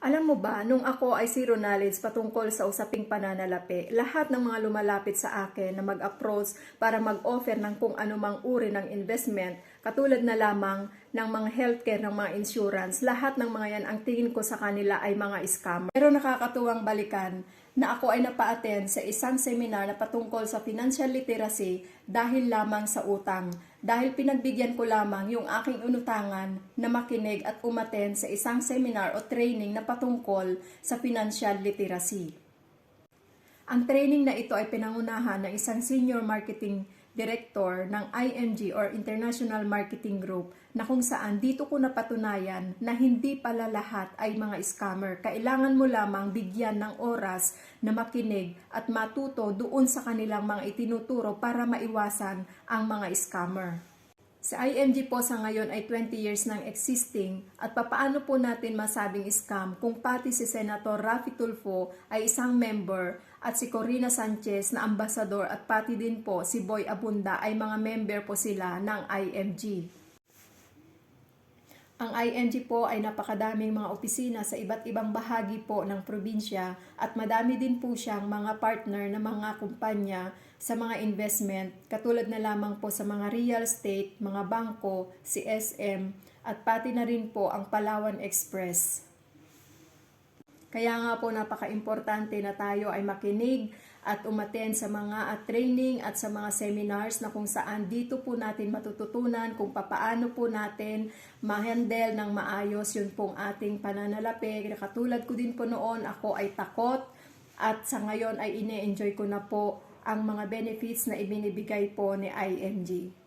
Alam mo ba, nung ako ay zero knowledge patungkol sa usaping pananalapi, lahat ng mga lumalapit sa akin na mag-approach para mag-offer ng kung anumang uri ng investment, katulad na lamang ng mga healthcare, ng mga insurance, lahat ng mga yan, ang tingin ko sa kanila ay mga scammer. Pero nakakatuwang balikan na ako ay napa-attend sa isang seminar na patungkol sa financial literacy dahil lamang sa utang. Dahil pinagbigyan ko lamang yung aking inutangan na makinig at umattend sa isang seminar o training na patungkol sa financial literacy. Ang training na ito ay pinangunahan ng isang senior marketing director ng IMG or International Marketing Group na kung saan dito ko napatunayan na hindi pala lahat ay mga scammer. Kailangan mo lamang bigyan ng oras na makinig at matuto doon sa kanilang mga itinuturo para maiwasan ang mga scammer. Sa IMG po sa ngayon ay 20 years ng existing at papaano po natin masabing scam kung pati si Senator Raffy Tulfo ay isang member at si Corina Sanchez na ambasador at pati din po si Boy Abunda ay mga member po sila ng IMG. Ang IMG po ay napakadaming mga opisina sa iba't ibang bahagi po ng probinsya at madami din po siyang mga partner na mga kumpanya sa mga investment katulad na lamang po sa mga real estate, mga bangko, si SM at pati na rin po ang Palawan Express. Kaya nga po napaka-importante na tayo ay makinig at umattend sa mga training at sa mga seminars na kung saan dito po natin matututunan kung papaano po natin ma-handle ng maayos yun pong ating pananalapi. Katulad ko din po noon, ako ay takot at sa ngayon ay ine-enjoy ko na po ang mga benefits na ibinibigay po ni IMG.